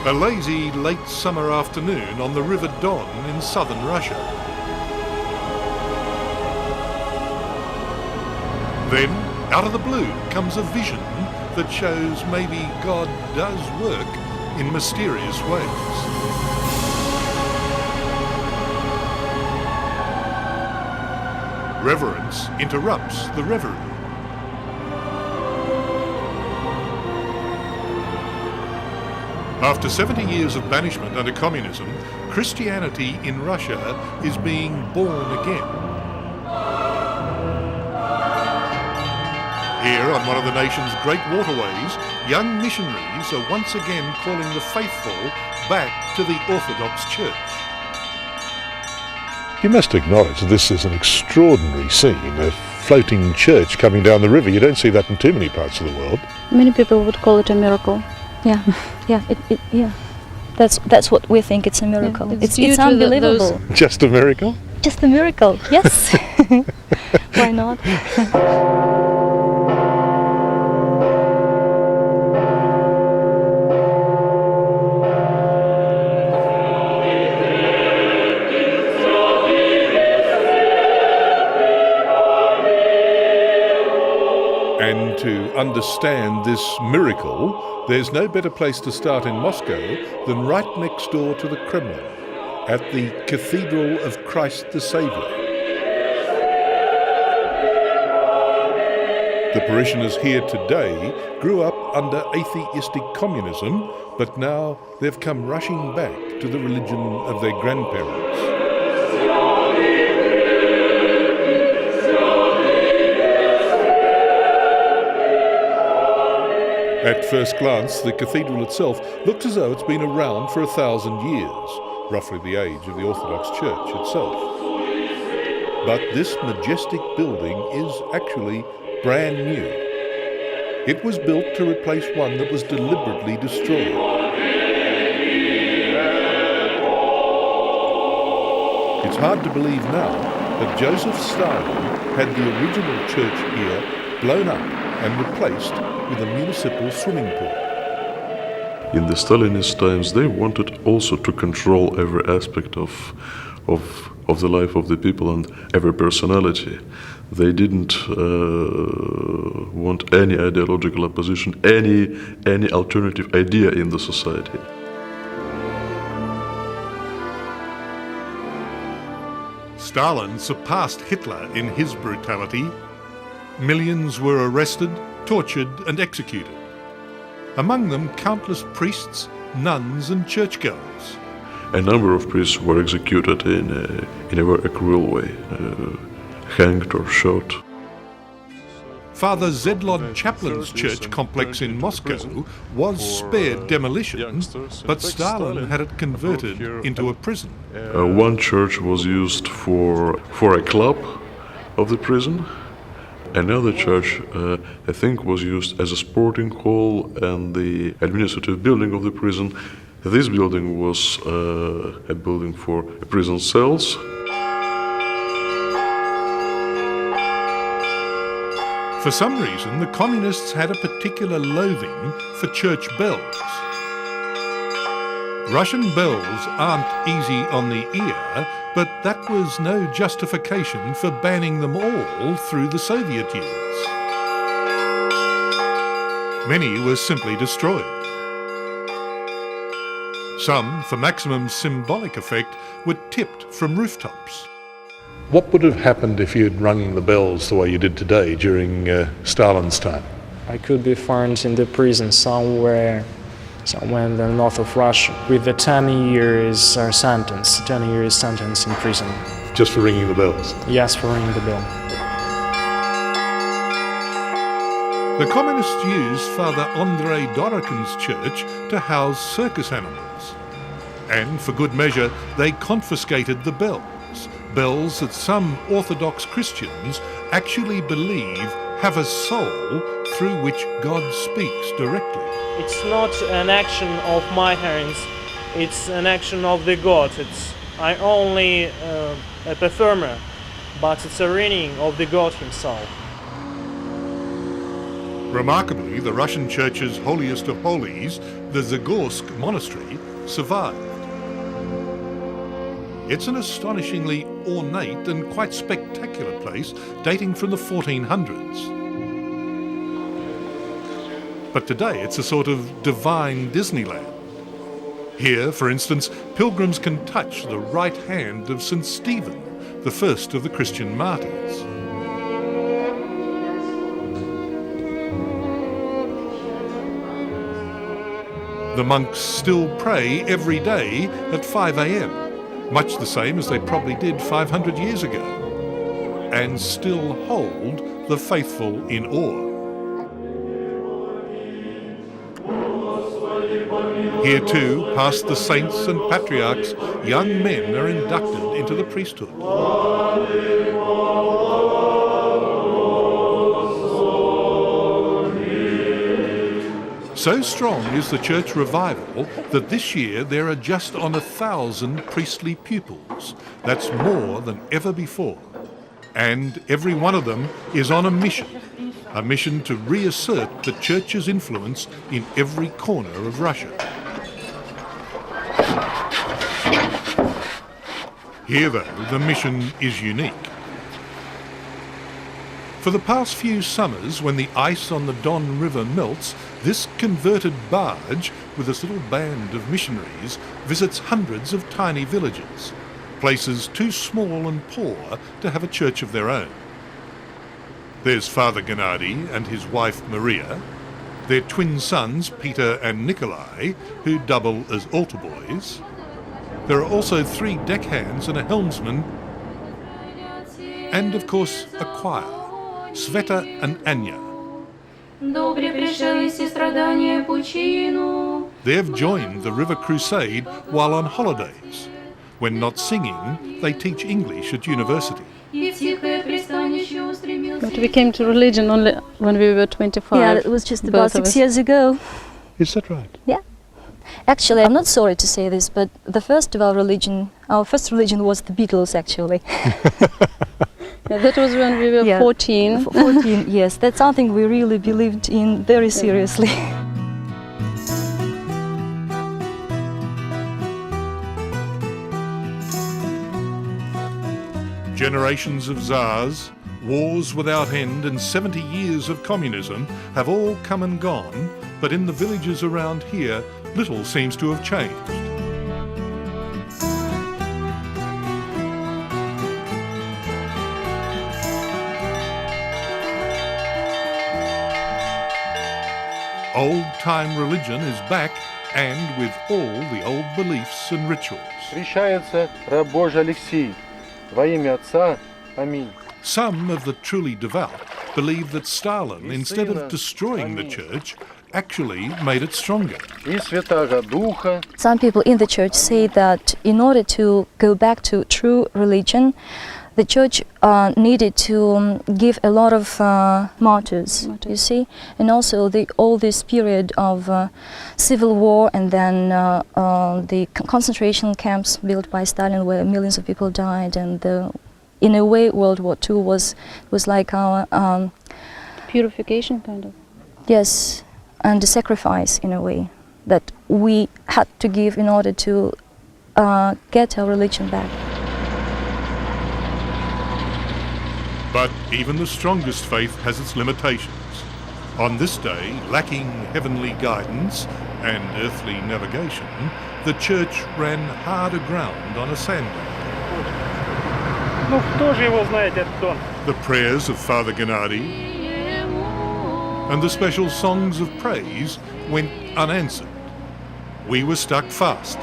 A lazy late summer afternoon on the River Don in southern Russia. Then, out of the blue, comes a vision that shows maybe God does work in mysterious ways. Reverence interrupts the reverie. After 70 years of banishment under communism, Christianity in Russia is being born again. Here, on one of the nation's great waterways, young missionaries are once again calling the faithful back to the Orthodox Church. You must acknowledge this is an extraordinary scene, a floating church coming down the river. You don't see that in too many parts of the world. Many people would call it a miracle. Yeah, yeah. That's what we think. It's a miracle. Yeah, it's unbelievable. Just a miracle? Just a miracle. Yes. Why not? And to understand this miracle, there's no better place to start in Moscow than right next door to the Kremlin, at the Cathedral of Christ the Saviour. The parishioners here today grew up under atheistic communism, but now they've come rushing back to the religion of their grandparents. At first glance, the cathedral itself looks as though it's been around for 1,000 years, roughly the age of the Orthodox Church itself. But this majestic building is actually brand new. It was built to replace one that was deliberately destroyed. It's hard to believe now that Joseph Stalin had the original church here blown up and replaced with a municipal swimming pool. In the Stalinist times, they wanted also to control every aspect of the life of the people and every personality. They didn't want any ideological opposition, any alternative idea in the society. Stalin surpassed Hitler in his brutality. Millions were arrested, tortured and executed. Among them countless priests, nuns and churchgoers. A number of priests were executed in a very cruel way, hanged or shot. Father Zedlod Chaplin's church complex in Moscow was spared demolition, but Stalin had it converted into a prison. One church was used for a club of the prison. Another church, I think, was used as a sporting hall and the administrative building of the prison. This building was a building for prison cells. For some reason, the communists had a particular loathing for church bells. Russian bells aren't easy on the ear, but that was no justification for banning them all through the Soviet years. Many were simply destroyed. Some, for maximum symbolic effect, were tipped from rooftops. What would have happened if you'd rung the bells the way you did today during Stalin's time? I could be found in the prison somewhere in the north of Russia with a 10 years sentence in prison. Just for ringing the bells? Yes, for ringing the bell. The communists used Father Andrei Dorokin's church to house circus animals. And for good measure, they confiscated the bells that some Orthodox Christians actually believe have a soul through which God speaks directly. It's not an action of my hands, it's an action of the God. I'm only a performer, but it's a ringing of the God himself. Remarkably, the Russian Church's holiest of holies, the Zagorsk monastery, survived. It's an astonishingly ornate and quite spectacular place dating from the 1400s. But today it's a sort of divine Disneyland. Here, for instance, pilgrims can touch the right hand of St. Stephen, the first of the Christian martyrs. The monks still pray every day at 5 a.m, much the same as they probably did 500 years ago, and still hold the faithful in awe. Here too, past the saints and patriarchs, young men are inducted into the priesthood. So strong is the church revival that this year there are just on 1,000 priestly pupils. That's more than ever before. And every one of them is on a mission to reassert the church's influence in every corner of Russia. Here, though, the mission is unique. For the past few summers, when the ice on the Don River melts, this converted barge, with its little band of missionaries, visits hundreds of tiny villages, places too small and poor to have a church of their own. There's Father Gennady and his wife Maria, their twin sons Peter and Nikolai, who double as altar boys. There are also 3 deckhands and a helmsman, and of course a choir, Sveta and Anya. They've joined the River Crusade while on holidays. When not singing, they teach English at university. But we came to religion only when we were 25. Yeah, it was just about 6 years ago. Is that right? Yeah. Actually, I'm not sorry to say this, but our first religion was the Beatles, actually. Yeah, that was when we were 14. 14, yes. That's something we really believed in very seriously. Generations of czars, wars without end, and 70 years of communism have all come and gone, but in the villages around here, little seems to have changed. Old-time religion is back, and with all the old beliefs and rituals. Встречается раб Божий Алексей. Во имя Отца. Аминь. Some of the truly devout believe that Stalin, instead of destroying the church, actually made it stronger. И Святаго Духа. Some people in the church say that in order to go back to true religion, the church needed to give a lot of martyrs, you see, and also all this period of civil war, and then the concentration camps built by Stalin, where millions of people died, and in a way, World War II was like our Purification, kind of. yes, and a sacrifice in a way that we had to give in order to get our religion back. But even the strongest faith has its limitations. On this day, lacking heavenly guidance and earthly navigation, the church ran hard aground on a sandbank. Ну, кто же его знает, этот Дон? The prayers of Father Gennady and the special songs of praise went unanswered. We were stuck fast.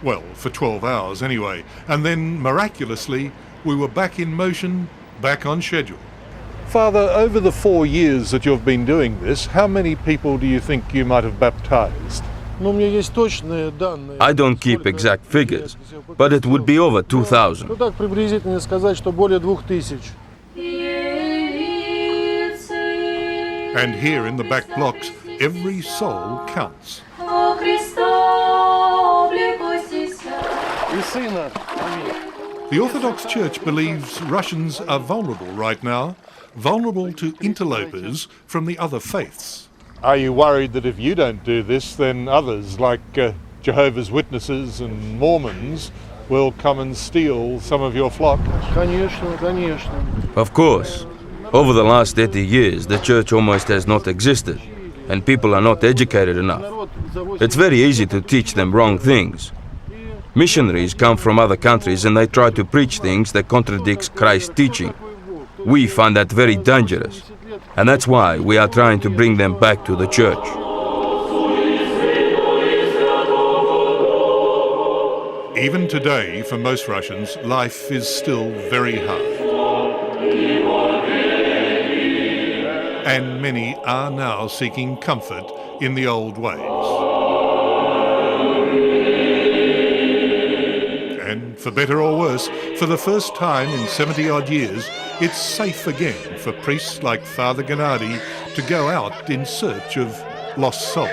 Well, for 12 hours anyway, and then miraculously we were back in motion, back on schedule. Father, over the 4 years that you've been doing this, how many people do you think you might have baptized? Но у меня есть точные данные. I don't keep exact figures, but it would be over 2,000. Ну так приблизительно сказать, что более 2000. And here in the back blocks, every soul counts. И сына. Аминь. The Orthodox Church believes Russians are vulnerable right now, vulnerable to interlopers from the other faiths. Are you worried that if you don't do this, then others like Jehovah's Witnesses and Mormons will come and steal some of your flock? Конечно, конечно. Of course. Over the last 80 years, the church almost has not existed, and people are not educated enough. It's very easy to teach them wrong things. Missionaries come from other countries and they try to preach things that contradicts Christ's teaching. We find that very dangerous, and that's why we are trying to bring them back to the church. Even today, for most Russians, life is still very hard. And many are now seeking comfort in the old ways. And for better or worse, for the first time in 70-odd years, it's safe again for priests like Father Gennady to go out in search of lost souls.